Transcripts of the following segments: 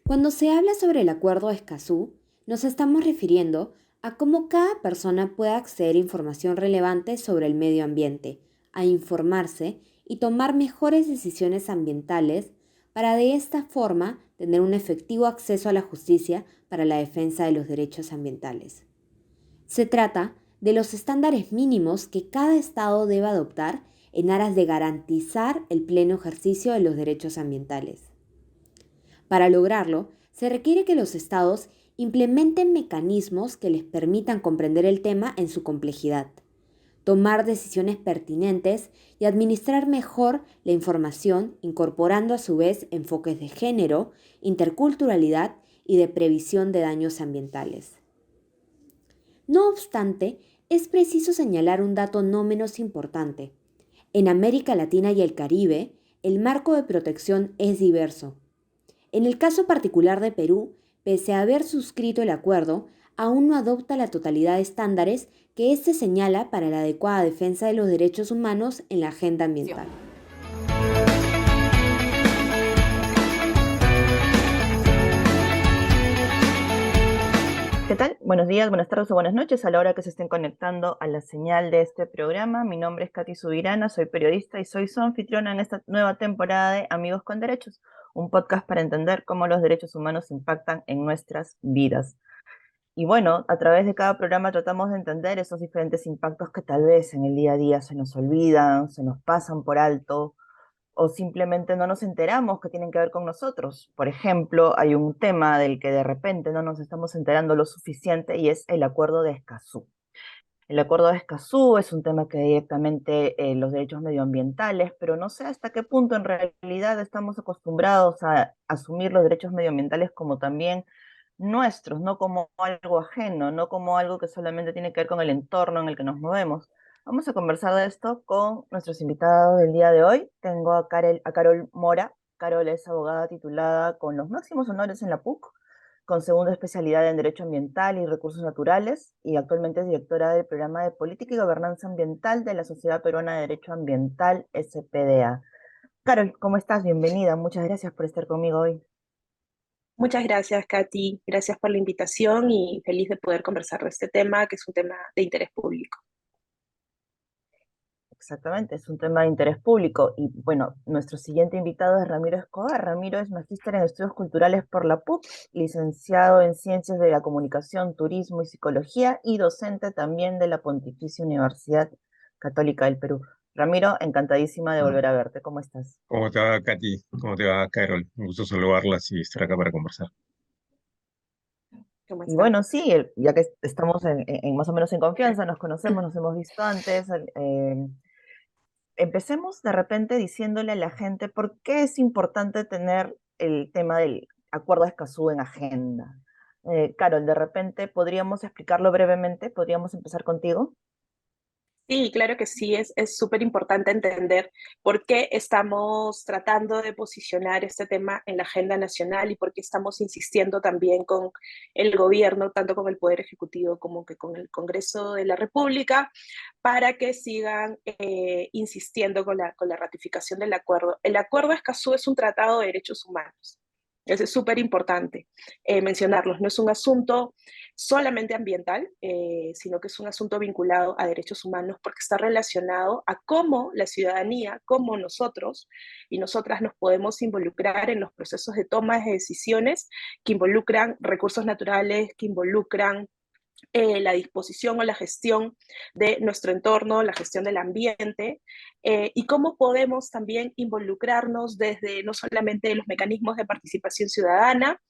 Cuando se habla sobre el Acuerdo de Escazú, nos estamos refiriendo a cómo cada persona puede acceder a información relevante sobre el medio ambiente, a informarse y tomar mejores decisiones ambientales para de esta forma tener un efectivo acceso a la justicia para la defensa de los derechos ambientales. Se trata de los estándares mínimos que cada Estado debe adoptar en aras de garantizar el pleno ejercicio de los derechos ambientales. Para lograrlo, se requiere que los estados implementen mecanismos que les permitan comprender el tema en su complejidad, tomar decisiones pertinentes y administrar mejor la información, incorporando a su vez enfoques de género, interculturalidad y de previsión de daños ambientales. No obstante, es preciso señalar un dato no menos importante. En América Latina y el Caribe, el marco de protección es diverso. En el caso particular de Perú, pese a haber suscrito el acuerdo, aún no adopta la totalidad de estándares que éste señala para la adecuada defensa de los derechos humanos en la agenda ambiental. ¿Qué tal? Buenos días, buenas tardes o buenas noches a la hora que se estén conectando a la señal de este programa. Mi nombre es Katy Subirana, soy periodista y soy su anfitriona en esta nueva temporada de Amigos con Derechos, un podcast para entender cómo los derechos humanos impactan en nuestras vidas. Y bueno, a través de cada programa tratamos de entender esos diferentes impactos que tal vez en el día a día se nos olvidan, se nos pasan por alto, o simplemente no nos enteramos que tienen que ver con nosotros. Por ejemplo, hay un tema del que de repente no nos estamos enterando lo suficiente y es el Acuerdo de Escazú. El Acuerdo de Escazú es un tema que directamente los derechos medioambientales, pero no sé hasta qué punto en realidad estamos acostumbrados a asumir los derechos medioambientales como también nuestros, no como algo ajeno, no como algo que solamente tiene que ver con el entorno en el que nos movemos. Vamos a conversar de esto con nuestros invitados del día de hoy. Tengo a Carol Mora. Carol es abogada titulada con los máximos honores en la PUC, con segunda especialidad en Derecho Ambiental y Recursos Naturales, y actualmente es directora del Programa de Política y Gobernanza Ambiental de la Sociedad Peruana de Derecho Ambiental, SPDA. Carol, ¿cómo estás? Bienvenida. Muchas gracias por estar conmigo hoy. Muchas gracias, Katy. Gracias por la invitación y feliz de poder conversar de este tema, que es un tema de interés público. Exactamente, es un tema de interés público. Y bueno, nuestro siguiente invitado es Ramiro Escobar. Ramiro es magíster en estudios culturales por la PUC, licenciado en Ciencias de la Comunicación, Turismo y Psicología y docente también de la Pontificia Universidad Católica del Perú. Ramiro, encantadísima de volver a verte. ¿Cómo estás? ¿Cómo te va, Katy? ¿Cómo te va, Carol? Un gusto saludarlas y estar acá para conversar. ¿Cómo Y está? bueno, sí, ya que estamos más o menos en confianza, nos conocemos, nos hemos visto antes, empecemos de repente diciéndole a la gente por qué es importante tener el tema del Acuerdo de Escazú en agenda. Carol, de repente podríamos explicarlo brevemente, podríamos empezar contigo. Sí, claro que sí, es súper importante entender por qué estamos tratando de posicionar este tema en la agenda nacional y por qué estamos insistiendo también con el gobierno, tanto con el Poder Ejecutivo como que con el Congreso de la República, para que sigan insistiendo con la ratificación del acuerdo. El Acuerdo de Escazú es un tratado de derechos humanos. Eso es súper importante mencionarlos. No es un asunto solamente ambiental, sino que es un asunto vinculado a derechos humanos porque está relacionado a cómo la ciudadanía, cómo nosotros y nosotras nos podemos involucrar en los procesos de toma de decisiones que involucran recursos naturales, que involucran la disposición o la gestión de nuestro entorno, la gestión del ambiente, y cómo podemos también involucrarnos desde no solamente los mecanismos de participación ciudadana,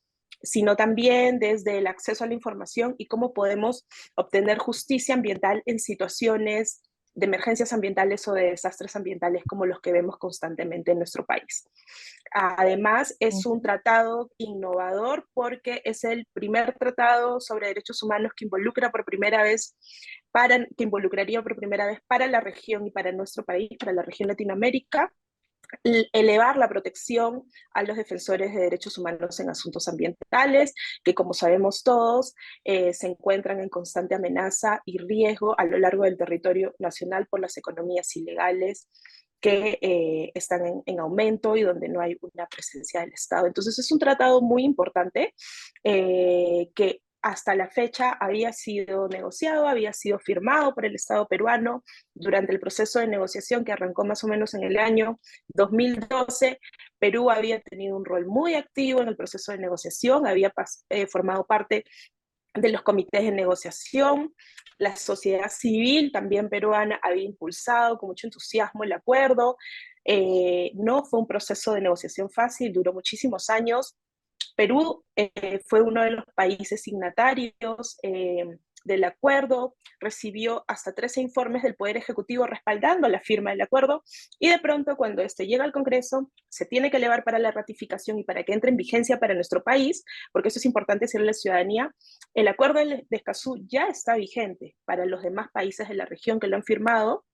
sino también desde el acceso a la información y cómo podemos obtener justicia ambiental en situaciones de emergencias ambientales o de desastres ambientales como los que vemos constantemente en nuestro país. Además, es un tratado innovador porque es el primer tratado sobre derechos humanos que involucra por primera vez que involucraría por primera vez para la región y para nuestro país, para la región Latinoamérica, elevar la protección a los defensores de derechos humanos en asuntos ambientales, que como sabemos todos, se encuentran en constante amenaza y riesgo a lo largo del territorio nacional por las economías ilegales que están aumento y donde no hay una presencia del Estado. Entonces es un tratado muy importante que hasta la fecha había sido negociado, había sido firmado por el Estado peruano durante el proceso de negociación que arrancó más o menos en el año 2012. Perú había tenido un rol muy activo en el proceso de negociación, había formado parte de los comités de negociación. La sociedad civil también peruana había impulsado con mucho entusiasmo el acuerdo. No fue un proceso de negociación fácil, duró muchísimos años. Perú fue uno de los países signatarios del acuerdo, recibió hasta 13 informes del Poder Ejecutivo respaldando la firma del acuerdo y de pronto cuando este llega al Congreso se tiene que elevar para la ratificación y para que entre en vigencia para nuestro país, porque eso es importante decirle a la ciudadanía, el acuerdo de Escazú ya está vigente para los demás países de la región que lo han firmado,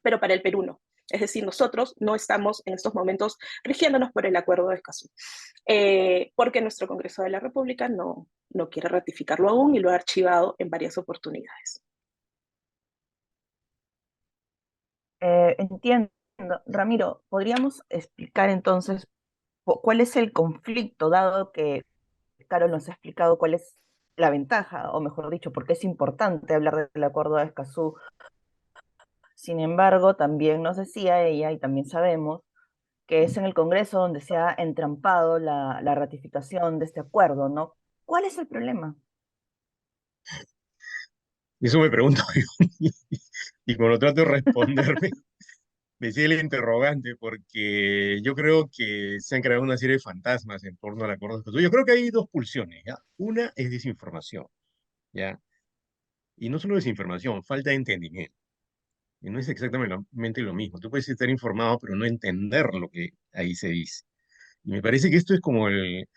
pero para el Perú no. Es decir, nosotros no estamos en estos momentos rigiéndonos por el acuerdo de Escazú, porque nuestro Congreso de la República no quiere ratificarlo aún y lo ha archivado en varias oportunidades. Entiendo. Ramiro, ¿podríamos explicar entonces cuál es el conflicto, dado que Carol nos ha explicado cuál es la ventaja, o mejor dicho, por qué es importante hablar del acuerdo de Escazú? Sin embargo, también nos decía ella, y también sabemos, que es en el Congreso donde se ha entrampado la ratificación de este acuerdo, ¿no? ¿Cuál es el problema? Eso me pregunto yo. Y cuando trato de responderme, me sigue el interrogante, porque yo creo que se han creado una serie de fantasmas en torno al acuerdo de Escazú. Yo creo que hay dos pulsiones, ¿ya? Una es desinformación, ¿ya? Y no solo desinformación, falta de entendimiento. Y no es exactamente lo mismo. Tú puedes estar informado, pero no entender lo que ahí se dice. Y me parece que esto es como el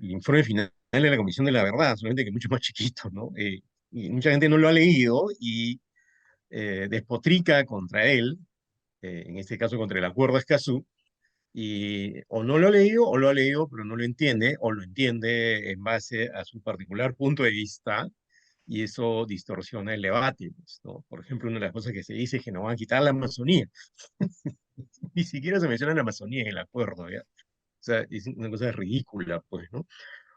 informe final de la Comisión de la Verdad, solamente que mucho más chiquito, ¿no? Y mucha gente no lo ha leído y despotrica contra él, en este caso contra el Acuerdo de Escazú, y o no lo ha leído, o lo ha leído, pero no lo entiende, o lo entiende en base a su particular punto de vista, y eso distorsiona el debate, pues, ¿no? Por ejemplo, una de las cosas que se dice es que nos van a quitar la Amazonía. Ni siquiera se menciona la Amazonía en el acuerdo, ¿ya? O sea, es una cosa ridícula, pues, ¿no?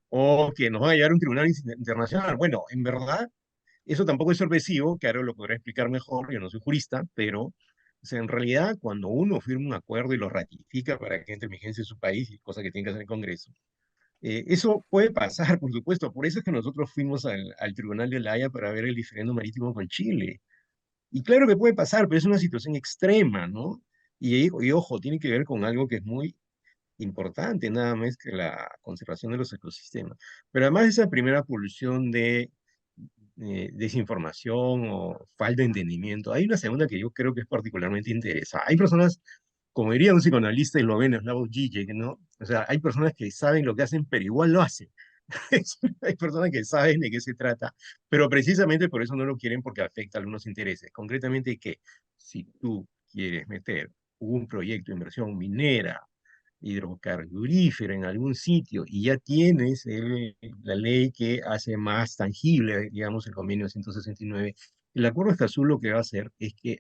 O que nos va a llegar a un tribunal internacional. Bueno, en verdad, eso tampoco es sorpresivo, claro, lo podré explicar mejor, yo no soy jurista, pero o sea, en realidad cuando uno firma un acuerdo y lo ratifica para que entre en vigencia en su país, y cosa que tiene que hacer el Congreso, eso puede pasar, por supuesto. Por eso es que nosotros fuimos al Tribunal de La Haya para ver el diferendo marítimo con Chile. Y claro que puede pasar, pero es una situación extrema, ¿no? Y ojo, tiene que ver con algo que es muy importante, nada más que la conservación de los ecosistemas. Pero además de esa primera pulsión de desinformación o falta de entendimiento, hay una segunda que yo creo que es particularmente interesante. Hay personas, como diría un psicoanalista esloveno, Slavoj Žižek, ¿no? O sea, hay personas que saben lo que hacen, pero igual lo hacen. Hay personas que saben de qué se trata, pero precisamente por eso no lo quieren, porque afecta a algunos intereses. Concretamente que si tú quieres meter un proyecto de inversión minera, hidrocarburífera en algún sitio y ya tienes la ley que hace más tangible, digamos, el convenio 169, el acuerdo de Escazú lo que va a hacer es que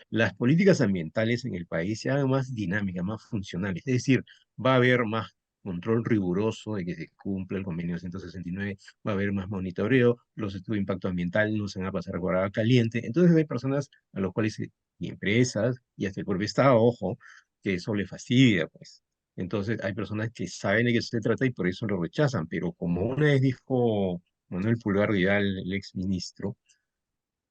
las políticas ambientales en el país se hagan más dinámicas, más funcionales. Es decir, va a haber más control riguroso de que se cumpla el convenio 169, va a haber más monitoreo, los estudios de impacto ambiental no se van a pasar por agua caliente. Entonces hay personas a los cuales, y empresas, y hasta el propio Estado, ojo, que eso le fastidia, pues. Entonces hay personas que saben de qué se trata y por eso lo rechazan, pero como una vez dijo Manuel Pulgar Vidal, el ex ministro,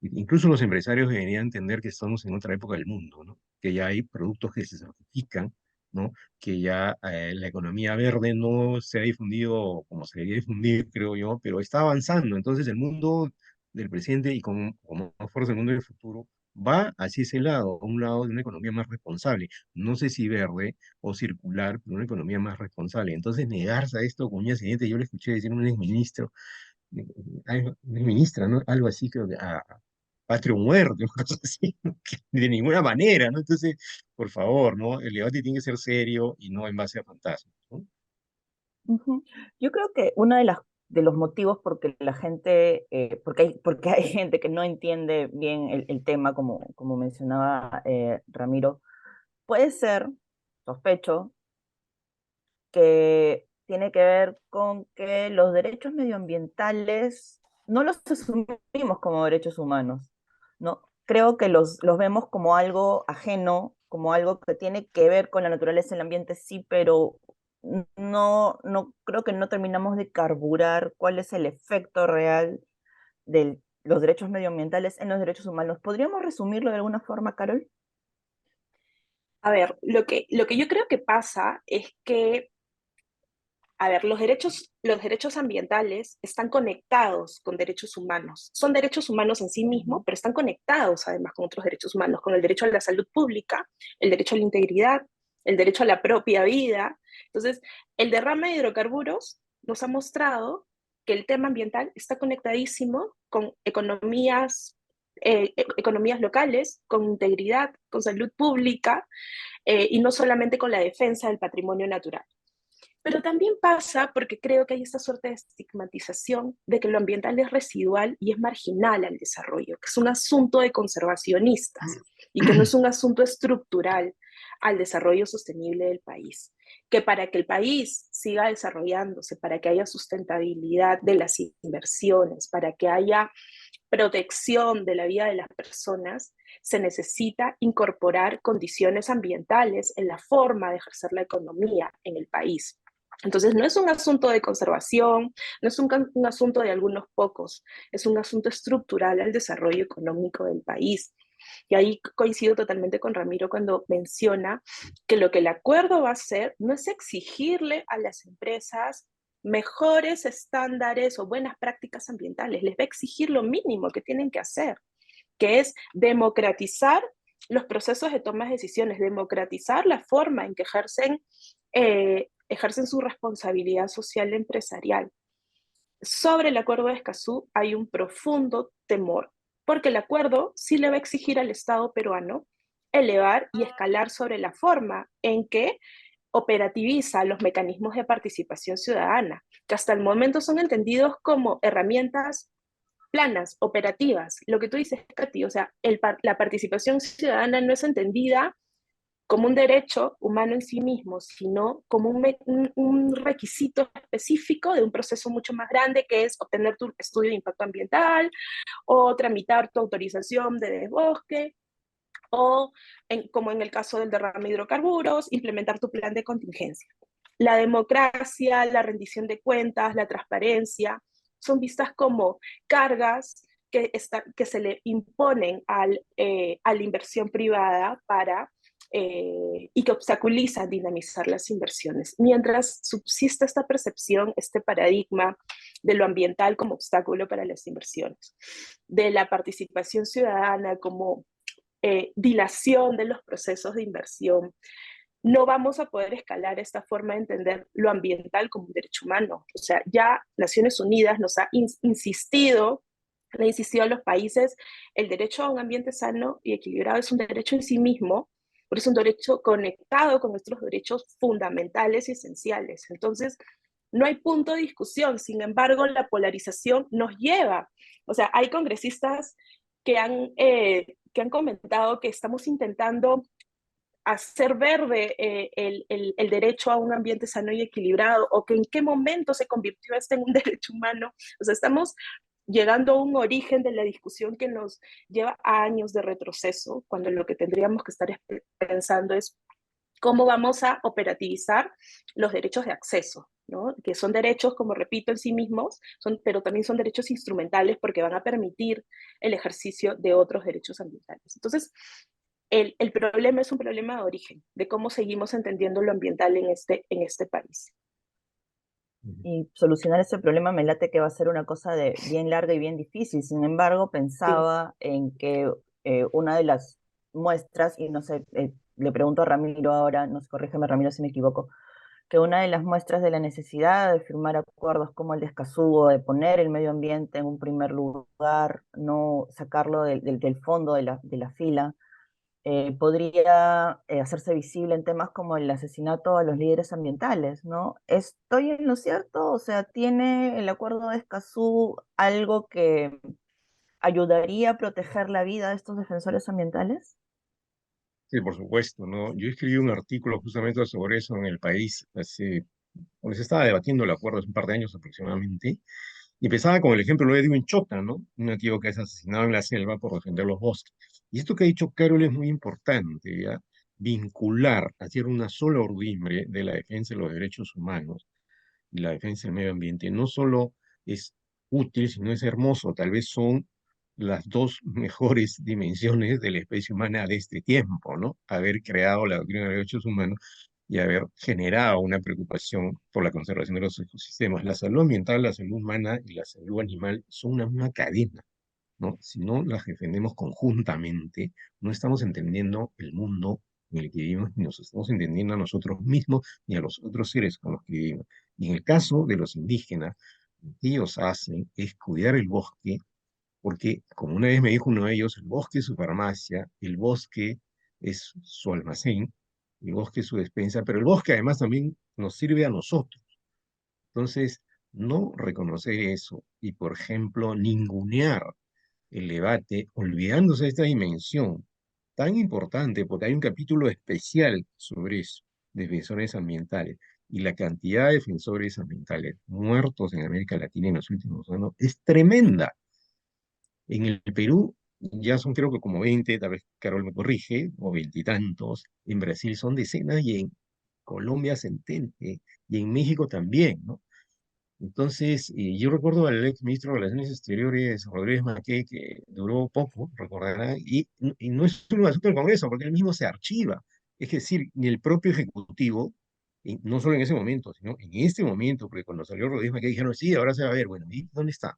incluso los empresarios deberían entender que estamos en otra época del mundo, ¿no? Que ya hay productos que se certifican, ¿no? Que ya la economía verde no se ha difundido como se debería difundir, creo yo, pero está avanzando. Entonces el mundo del presente y como más fuerza el mundo del futuro va hacia ese lado, a un lado de una economía más responsable. No sé si verde o circular, pero una economía más responsable. Entonces negarse a esto con un accidente, yo le escuché decir a un exministro, ministra, ¿no? Algo así, creo que patria o muerte, una cosa así, de ninguna manera, ¿no? Entonces, por favor, ¿no? El debate tiene que ser serio y no en base a fantasmas, ¿no? Ujú. Yo creo que uno de los motivos porque la gente, porque hay gente que no entiende bien el tema, como mencionaba Ramiro, puede ser, sospecho, que tiene que ver con que los derechos medioambientales no los asumimos como derechos humanos, ¿no? Creo que los vemos como algo ajeno, como algo que tiene que ver con la naturaleza del ambiente, sí, pero no creo que no terminamos de carburar cuál es el efecto real de los derechos medioambientales en los derechos humanos. ¿Podríamos resumirlo de alguna forma, Carol? A ver, lo que yo creo que pasa es que, a ver, los derechos ambientales están conectados con derechos humanos. Son derechos humanos en sí mismos, pero están conectados además con otros derechos humanos, con el derecho a la salud pública, el derecho a la integridad, el derecho a la propia vida. Entonces, el derrame de hidrocarburos nos ha mostrado que el tema ambiental está conectadísimo con economías locales, con integridad, con salud pública, y no solamente con la defensa del patrimonio natural. Pero también pasa porque creo que hay esta suerte de estigmatización de que lo ambiental es residual y es marginal al desarrollo, que es un asunto de conservacionistas y que no es un asunto estructural al desarrollo sostenible del país. Que para que el país siga desarrollándose, para que haya sustentabilidad de las inversiones, para que haya protección de la vida de las personas, se necesita incorporar condiciones ambientales en la forma de ejercer la economía en el país. Entonces, no es un asunto de conservación, no es un asunto de algunos pocos, es un asunto estructural al desarrollo económico del país. Y ahí coincido totalmente con Ramiro cuando menciona que lo que el acuerdo va a hacer no es exigirle a las empresas mejores estándares o buenas prácticas ambientales, les va a exigir lo mínimo que tienen que hacer, que es democratizar los procesos de toma de decisiones, democratizar la forma en que ejercen su responsabilidad social empresarial. Sobre el acuerdo de Escazú hay un profundo temor, porque el acuerdo sí le va a exigir al Estado peruano elevar y escalar sobre la forma en que operativiza los mecanismos de participación ciudadana, que hasta el momento son entendidos como herramientas planas, operativas. Lo que tú dices, Katy, o sea, la participación ciudadana no es entendida como un derecho humano en sí mismo, sino como un requisito específico de un proceso mucho más grande que es obtener tu estudio de impacto ambiental o tramitar tu autorización de desbosque o, como en el caso del derrame de hidrocarburos, implementar tu plan de contingencia. La democracia, la rendición de cuentas, la transparencia, son vistas como cargas que se le imponen a la inversión privada y que obstaculizan dinamizar las inversiones. Mientras subsiste esta percepción, este paradigma de lo ambiental como obstáculo para las inversiones, de la participación ciudadana como dilación de los procesos de inversión, no vamos a poder escalar esta forma de entender lo ambiental como un derecho humano. O sea, ya Naciones Unidas nos ha insistido, le ha insistido a los países, el derecho a un ambiente sano y equilibrado es un derecho en sí mismo, pero es un derecho conectado con nuestros derechos fundamentales y esenciales. Entonces, no hay punto de discusión. Sin embargo, la polarización nos lleva. O sea, hay congresistas que han comentado que estamos intentando hacer verde el derecho a un ambiente sano y equilibrado, o que en qué momento se convirtió este en un derecho humano. O sea, estamos llegando a un origen de la discusión que nos lleva a años de retroceso, cuando lo que tendríamos que estar pensando es cómo vamos a operativizar los derechos de acceso, ¿no? Que son derechos, como repito, en sí mismos, pero también son derechos instrumentales porque van a permitir el ejercicio de otros derechos ambientales. Entonces, el problema es un problema de origen, de cómo seguimos entendiendo lo ambiental en este país. Y solucionar ese problema me late que va a ser una cosa de bien larga y bien difícil. Sin embargo, Sí. pensaba en que una de las muestras, y no sé, le pregunto a Ramiro ahora, nos corrígeme Ramiro si me equivoco, que una de las muestras de la necesidad de firmar acuerdos como el de Escazú, o de poner el medio ambiente en un primer lugar, no sacarlo del fondo de la fila, podría hacerse visible en temas como el asesinato a los líderes ambientales, ¿no? ¿Estoy en lo cierto? O sea, ¿tiene el acuerdo de Escazú algo que ayudaría a proteger la vida de estos defensores ambientales? Sí, por supuesto, ¿no? Yo escribí un artículo justamente sobre eso en El País, cuando se estaba debatiendo el acuerdo hace un par de años aproximadamente, y empezaba con el ejemplo de Edwin Chota, ¿no? Un nativo que es asesinado en la selva por defender los bosques. Y esto que ha dicho Carol es muy importante, ¿ya? Vincular, hacer una sola urdimbre de la defensa de los derechos humanos y la defensa del medio ambiente no solo es útil, sino es hermoso. Tal vez son las dos mejores dimensiones de la especie humana de este tiempo, ¿no? Haber creado la doctrina de los derechos humanos y haber generado una preocupación por la conservación de los ecosistemas. La salud ambiental, la salud humana y la salud animal son una misma cadena, ¿no? Si no las defendemos conjuntamente, no estamos entendiendo el mundo en el que vivimos, ni nos estamos entendiendo a nosotros mismos, ni a los otros seres con los que vivimos. Y en el caso de los indígenas, lo que ellos hacen es cuidar el bosque, porque, como una vez me dijo uno de ellos, el bosque es su farmacia, el bosque es su almacén, el bosque es su despensa, pero el bosque además también nos sirve a nosotros. Entonces, no reconocer eso y, por ejemplo, ningunear el debate, olvidándose de esta dimensión tan importante, porque hay un capítulo especial sobre eso, defensores ambientales, y la cantidad de defensores ambientales muertos en América Latina en los últimos años es tremenda. En el Perú ya son creo que como 20, tal vez Carol me corrige, o veintitantos, en Brasil son decenas y en Colombia centenas, y en México también, ¿no? Entonces, yo recuerdo al ex ministro de Relaciones Exteriores, Rodríguez Maqué, que duró poco, recordará, y no es un asunto del Congreso, porque él mismo se archiva. Es decir, ni el propio Ejecutivo, y no solo en ese momento, sino en este momento, porque cuando salió Rodríguez Maqué dijeron, sí, ahora se va a ver, bueno, ¿y dónde está?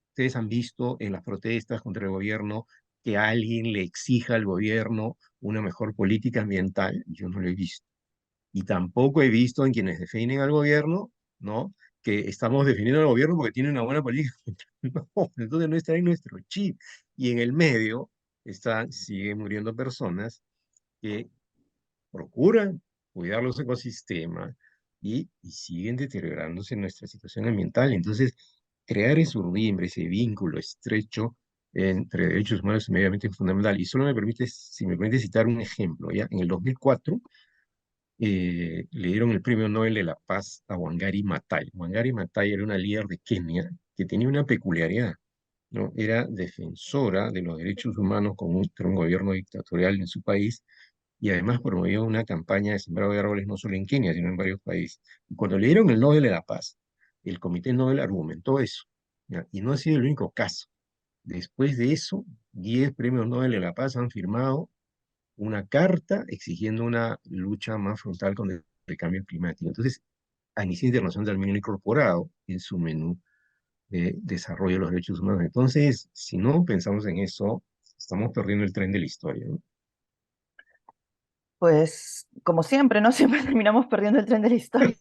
Ustedes han visto en las protestas contra el gobierno que alguien le exija al gobierno una mejor política ambiental. Yo no lo he visto. Y tampoco he visto en quienes defienden al gobierno, ¿no? Que estamos defendiendo al gobierno porque tiene una buena política ambiental. No, entonces no está en nuestro chip. Y en el medio siguen muriendo personas que procuran cuidar los ecosistemas y siguen deteriorándose nuestra situación ambiental. Entonces, crear ese urdimbre, ese vínculo estrecho entre derechos humanos y medio ambiente es fundamental. Y solo me permite, si me permite citar un ejemplo, ¿ya? En el 2004 le dieron el Premio Nobel de la Paz a Wangari Maathai. Wangari Maathai era una líder de Kenia que tenía una peculiaridad, ¿no? Era defensora de los derechos humanos contra un gobierno dictatorial en su país y además promovió una campaña de sembrado de árboles no solo en Kenia, sino en varios países. Y cuando le dieron el Nobel de la Paz, el Comité Nobel argumentó eso, ¿ya? Y no ha sido el único caso. Después de eso, 10 premios Nobel de la Paz han firmado una carta exigiendo una lucha más frontal con el cambio climático. Entonces, Amnistía Internacional también lo ha incorporado en su menú de desarrollo de los derechos humanos. Entonces, si no pensamos en eso, estamos perdiendo el tren de la historia, ¿no? Pues, como siempre, ¿no? Siempre terminamos perdiendo el tren de la historia.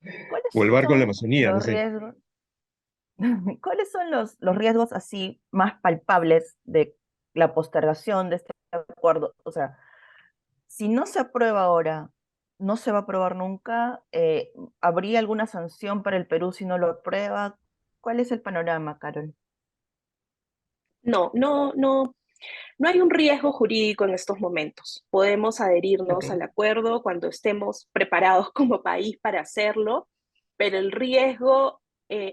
¿Cuáles O el barco en la son Amazonía, no los sé. riesgos? ¿Cuáles son los riesgos así más palpables de la postergación de este acuerdo? O sea, si no se aprueba ahora, no se va a aprobar nunca. ¿Habría alguna sanción para el Perú si no lo aprueba? ¿Cuál es el panorama, Carol? No, no, no, no hay un riesgo jurídico en estos momentos. Podemos Ok. adherirnos al acuerdo cuando estemos preparados como país para hacerlo, pero el riesgo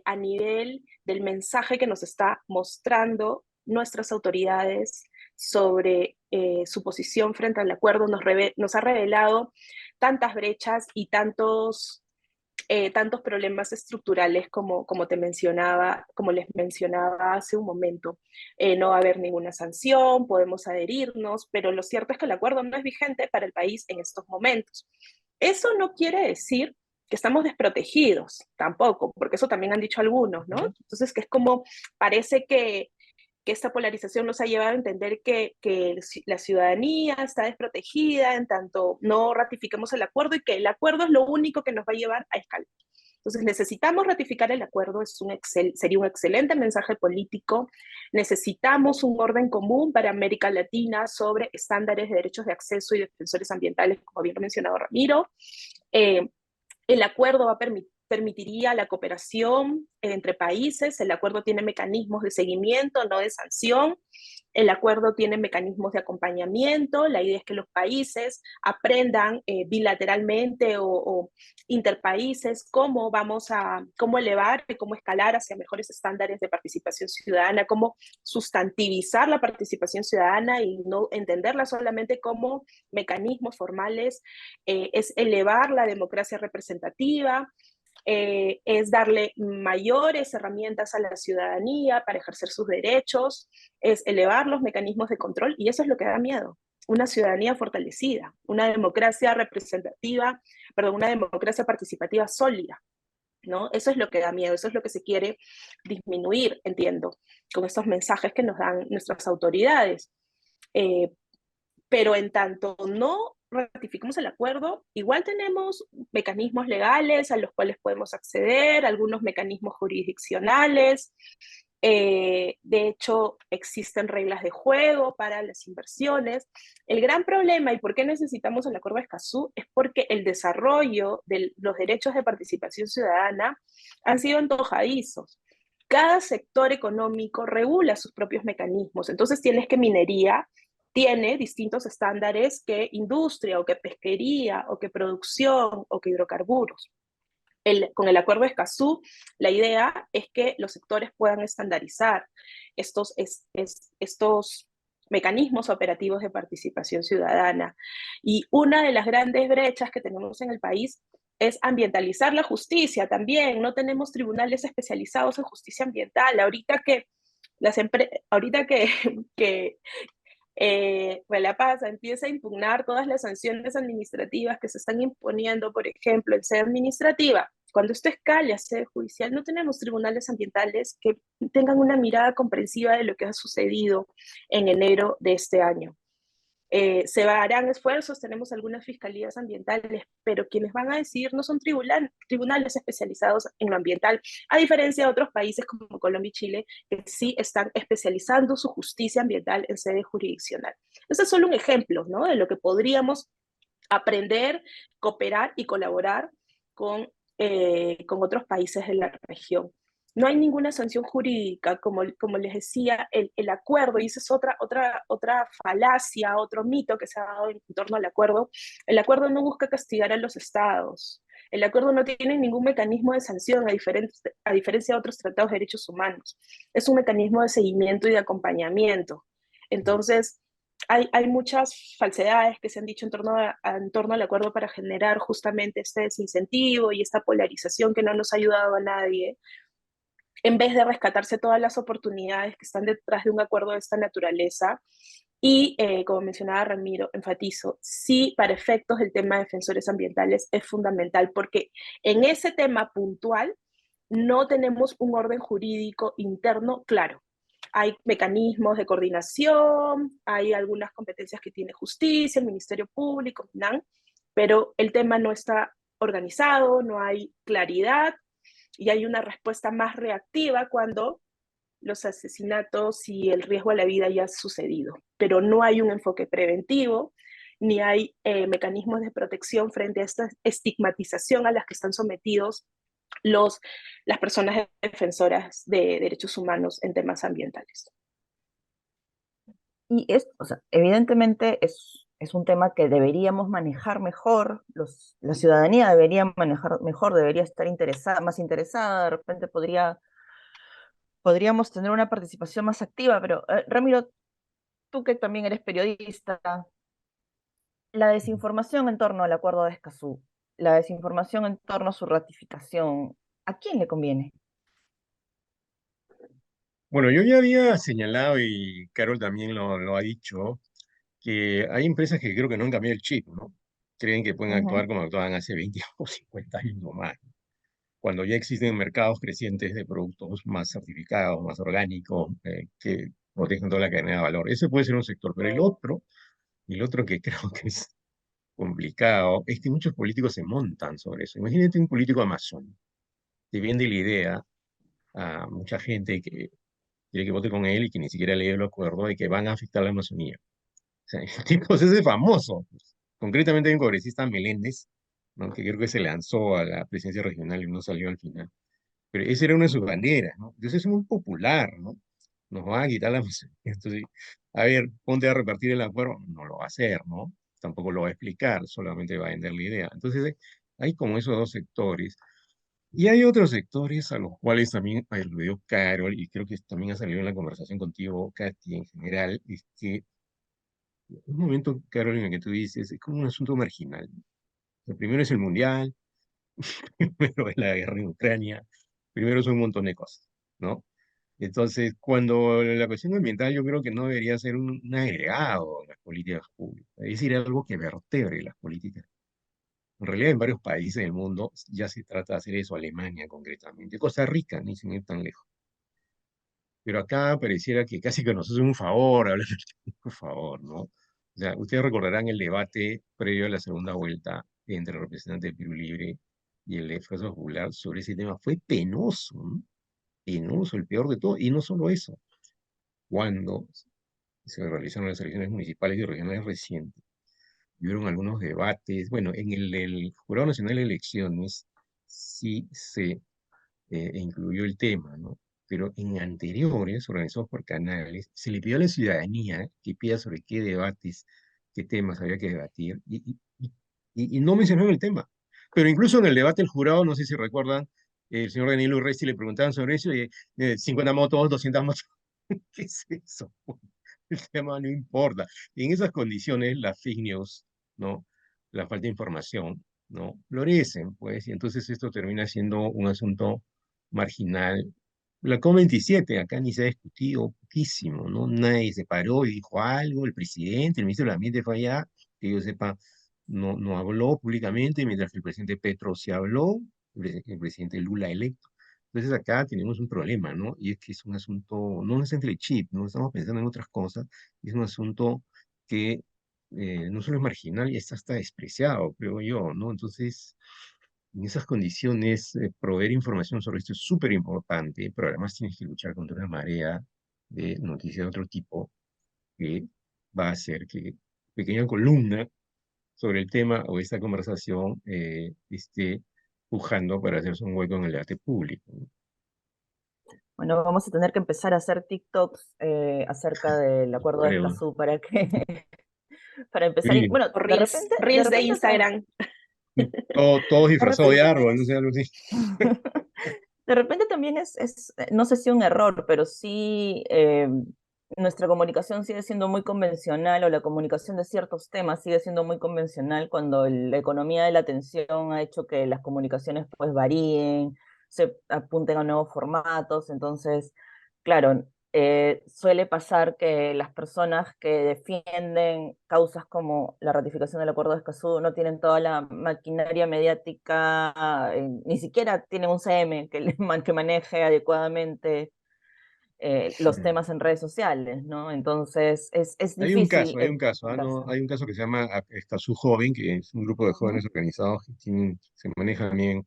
a nivel del mensaje que nos está mostrando nuestras autoridades sobre su posición frente al acuerdo nos ha revelado tantas brechas y tantos problemas estructurales como te mencionaba, como les mencionaba hace un momento. No va a haber ninguna sanción, podemos adherirnos, pero lo cierto es que el acuerdo no es vigente para el país en estos momentos. Eso no quiere decir que estamos desprotegidos, tampoco, porque eso también han dicho algunos, ¿no? Entonces, que es como, parece que que esta polarización nos ha llevado a entender que la ciudadanía está desprotegida en tanto no ratifiquemos el acuerdo y que el acuerdo es lo único que nos va a llevar a escalar. Entonces necesitamos ratificar el acuerdo, sería un excelente mensaje político. Necesitamos un orden común para América Latina sobre estándares de derechos de acceso y defensores ambientales, como bien mencionado Ramiro. El acuerdo va a permitiría la cooperación entre países, el acuerdo tiene mecanismos de seguimiento, no de sanción, el acuerdo tiene mecanismos de acompañamiento, la idea es que los países aprendan bilateralmente o interpaíses cómo cómo elevar y cómo escalar hacia mejores estándares de participación ciudadana, cómo sustantivizar la participación ciudadana y no entenderla solamente como mecanismos formales, es elevar la democracia representativa, es darle mayores herramientas a la ciudadanía para ejercer sus derechos, es elevar los mecanismos de control y eso es lo que da miedo. Una ciudadanía fortalecida, una democracia representativa, perdón, una democracia participativa sólida, ¿no? Eso es lo que da miedo, eso es lo que se quiere disminuir, entiendo, con estos mensajes que nos dan nuestras autoridades. Pero en tanto no ratificamos el acuerdo, igual tenemos mecanismos legales a los cuales podemos acceder, algunos mecanismos jurisdiccionales. De hecho, existen reglas de juego para las inversiones. El gran problema y por qué necesitamos el acuerdo de Escazú es porque el desarrollo de los derechos de participación ciudadana han sido antojadizos. Cada sector económico regula sus propios mecanismos. Entonces tienes que minería tiene distintos estándares que industria o que pesquería o que producción o que hidrocarburos. Con el acuerdo de Escazú, la idea es que los sectores puedan estandarizar estos mecanismos operativos de participación ciudadana. Y una de las grandes brechas que tenemos en el país es ambientalizar la justicia también. No tenemos tribunales especializados en justicia ambiental. Ahorita que la Paz empieza a impugnar todas las sanciones administrativas que se están imponiendo, por ejemplo, en sede administrativa. Cuando esto escale a sede judicial, no tenemos tribunales ambientales que tengan una mirada comprensiva de lo que ha sucedido en enero de este año. Se harán esfuerzos, tenemos algunas fiscalías ambientales, pero quienes van a decidir no son tribunales especializados en lo ambiental, a diferencia de otros países como Colombia y Chile, que sí están especializando su justicia ambiental en sede jurisdiccional. Ese es solo un ejemplo, ¿no?, de lo que podríamos aprender, cooperar y colaborar con otros países de la región. No hay ninguna sanción jurídica, como les decía, el acuerdo, y esa es otra falacia, otro mito que se ha dado en torno al acuerdo. El acuerdo no busca castigar a los estados. El acuerdo no tiene ningún mecanismo de sanción, a diferencia de otros tratados de derechos humanos. Es un mecanismo de seguimiento y de acompañamiento. Entonces, hay muchas falsedades que se han dicho en torno al acuerdo para generar justamente este desincentivo y esta polarización que no nos ha ayudado a nadie, en vez de rescatarse todas las oportunidades que están detrás de un acuerdo de esta naturaleza. Y como mencionaba Ramiro, enfatizo, sí, para efectos del tema de defensores ambientales es fundamental, porque en ese tema puntual no tenemos un orden jurídico interno claro. Hay mecanismos de coordinación, hay algunas competencias que tiene justicia, el Ministerio Público, MINAN, pero el tema no está organizado, no hay claridad y hay una respuesta más reactiva cuando los asesinatos y el riesgo a la vida ya ha sucedido, pero no hay un enfoque preventivo, ni hay mecanismos de protección frente a esta estigmatización a las que están sometidos las personas defensoras de derechos humanos en temas ambientales. Y o sea, evidentemente es un tema que deberíamos manejar mejor, la ciudadanía debería manejar mejor, debería estar más interesada, de repente podríamos tener una participación más activa, pero Ramiro, tú que también eres periodista, la desinformación en torno al acuerdo de Escazú, la desinformación en torno a su ratificación, ¿a quién le conviene? Bueno, yo ya había señalado, y Carol también lo ha dicho, que hay empresas que creo que no han cambiado el chip, ¿no? Creen que pueden actuar como actuaban hace 20 o 50 años nomás. cuando ya existen mercados crecientes de productos más certificados, más orgánicos, que protegen toda la cadena de valor. Ese puede ser un sector, pero el otro que creo que es complicado es que muchos políticos se montan sobre eso. Imagínate un político amazon, te vende la idea a mucha gente que quiere que vote con él y que ni siquiera lee el acuerdo de que van a afectar la Amazonía. O sea, el tipo es ese famoso. Concretamente hay un congresista Meléndez, ¿no? Que creo que se lanzó a la presidencia regional y no salió al final. Pero esa era una de sus banderas, ¿no? Entonces es muy popular, ¿no? Nos van a quitar la Amazonía. Entonces, a ver, ponte a repartir el acuerdo, no lo va a hacer, ¿no? Tampoco lo va a explicar, solamente va a vender la idea. Entonces, hay como esos dos sectores. Y hay otros sectores a los cuales también aludió Carol, y creo que también ha salido en la conversación contigo, Katy, en general, es que un momento, Carol, en el que tú dices, es como un asunto marginal. El primero es el mundial, primero es la guerra en Ucrania, primero son un montón de cosas, ¿no? Entonces, cuando la cuestión ambiental yo creo que no debería ser un agregado en las políticas públicas, es decir, algo que vertebre las políticas. En realidad, en varios países del mundo ya se trata de hacer eso, Alemania concretamente, Costa Rica, ni sin ir tan lejos. Pero acá pareciera que casi que nos hacen un favor, hablar, por favor, ¿no? O sea, ustedes recordarán el debate previo a la segunda vuelta entre el representante de Perú Libre y el de Fuerza Popular sobre ese tema. Fue penoso, ¿no? Penoso, el peor de todo. Y no solo eso, cuando se realizaron las elecciones municipales y regionales recientes, hubieron algunos debates. Bueno, en el del Jurado Nacional de Elecciones sí se incluyó el tema, ¿no? Pero en anteriores, organizados por canales, se le pidió a la ciudadanía que pida sobre qué debates, qué temas había que debatir, y no mencionaron el tema. Pero incluso en el debate del jurado, no sé si recuerdan, el señor Danilo Urresti le preguntaban sobre eso, y 50 motos, 200 motos. ¿Qué es eso? El tema no importa. Y en esas condiciones, las fake news, ¿no? La falta de información, ¿no? Florecen, pues, y entonces esto termina siendo un asunto marginal. La COP27, acá ni se ha discutido poquísimo, ¿no? Nadie se paró y dijo algo, el presidente, el ministro del Ambiente fue allá, que yo sepa, no habló públicamente, mientras que el presidente Petro se habló, el presidente Lula electo. Entonces acá tenemos un problema, ¿no? Y es que es un asunto, no es entre chip, no estamos pensando en otras cosas, es un asunto que no solo es marginal, y está hasta despreciado, creo yo, ¿no? Entonces, en esas condiciones, proveer información sobre esto es súper importante, pero además tienes que luchar contra una marea de noticias de otro tipo que va a hacer que pequeña columna sobre el tema o esta conversación esté pujando para hacerse un hueco en el debate público, ¿no? Bueno, vamos a tener que empezar a hacer TikToks acerca del acuerdo de Creo. Escazú para que, para empezar. Sí, Bueno, O reels de Instagram. todos de disfrazados de repente árbol, no sé, algo así. de repente también es, no sé si un error, pero sí nuestra comunicación sigue siendo muy convencional, o la comunicación de ciertos temas sigue siendo muy convencional, cuando la economía de la atención ha hecho que las comunicaciones pues varíen, se apunten a nuevos formatos. Entonces, claro, suele pasar que las personas que defienden causas como la ratificación del Acuerdo de Escazú no tienen toda la maquinaria mediática, ni siquiera tienen un CM que maneje adecuadamente los temas en redes sociales, ¿no? Entonces es difícil Hay un caso, comunicarse. no, hay un caso que se llama Escazú Joven, que es un grupo de Ujú. jóvenes organizados que se manejan bien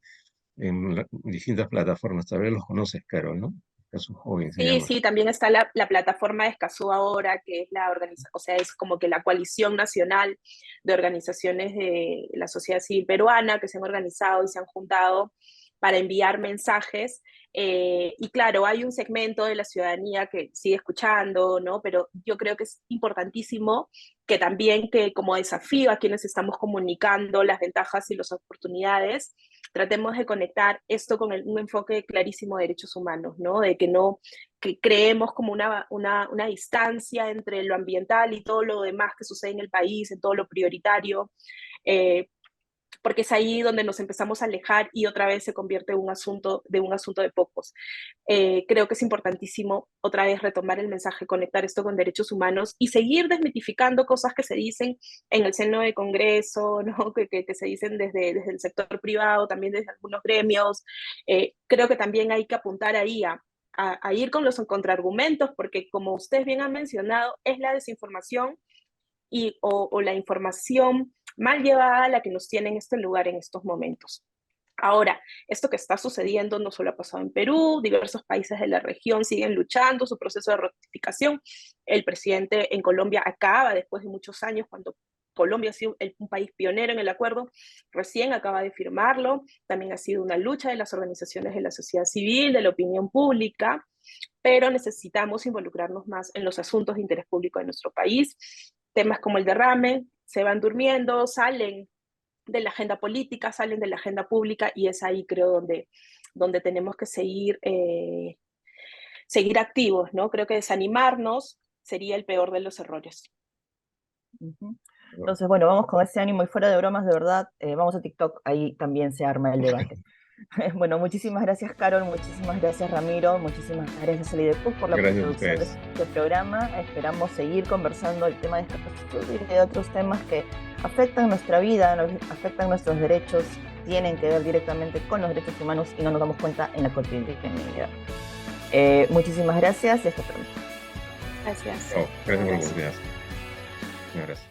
en distintas plataformas. Tal vez los conoces, Carol, ¿no? Escazú Joven se Sí, llama. sí, también está la plataforma de Escazú ahora, que es la organización, o sea, es como que la coalición nacional de organizaciones de la sociedad civil peruana que se han organizado y se han juntado para enviar mensajes. Y claro, hay un segmento de la ciudadanía que sigue escuchando, ¿no? Pero yo creo que es importantísimo que también, que como desafío a quienes estamos comunicando las ventajas y las oportunidades, tratemos de conectar esto con un enfoque clarísimo de derechos humanos, ¿no? De que no que creemos como una distancia entre lo ambiental y todo lo demás que sucede en el país, en todo lo prioritario. Eh, porque es ahí donde nos empezamos a alejar y otra vez se convierte en un asunto de pocos. Creo que es importantísimo otra vez retomar el mensaje, conectar esto con derechos humanos y seguir desmitificando cosas que se dicen en el seno del Congreso, ¿no? que se dicen desde el sector privado, también desde algunos gremios. Creo que también hay que apuntar ahí a ir con los contraargumentos, porque como ustedes bien han mencionado, es la desinformación o la información mal llevada la que nos tiene en este lugar en estos momentos. Ahora, esto que está sucediendo no solo ha pasado en Perú, diversos países de la región siguen luchando su proceso de ratificación. El presidente en Colombia acaba, después de muchos años, cuando Colombia ha sido un país pionero en el acuerdo, recién acaba de firmarlo. También ha sido una lucha de las organizaciones de la sociedad civil, de la opinión pública, pero necesitamos involucrarnos más en los asuntos de interés público de nuestro país. Temas como el derrame se van durmiendo, salen de la agenda política, salen de la agenda pública, y es ahí, creo, donde tenemos que seguir activos, ¿no? Creo que desanimarnos sería el peor de los errores. Entonces, bueno, vamos con ese ánimo y fuera de bromas, de verdad, vamos a TikTok, ahí también se arma el debate. Bueno, muchísimas gracias, Carol, muchísimas gracias, Ramiro, muchísimas gracias, Alidepus, por la producción de este programa. Esperamos seguir conversando el tema de Escazú y de otros temas que afectan nuestra vida, afectan nuestros derechos, tienen que ver directamente con los derechos humanos y no nos damos cuenta en la cotidianidad. Muchísimas gracias y hasta pronto. Gracias. Gracias por la oportunidad. Gracias.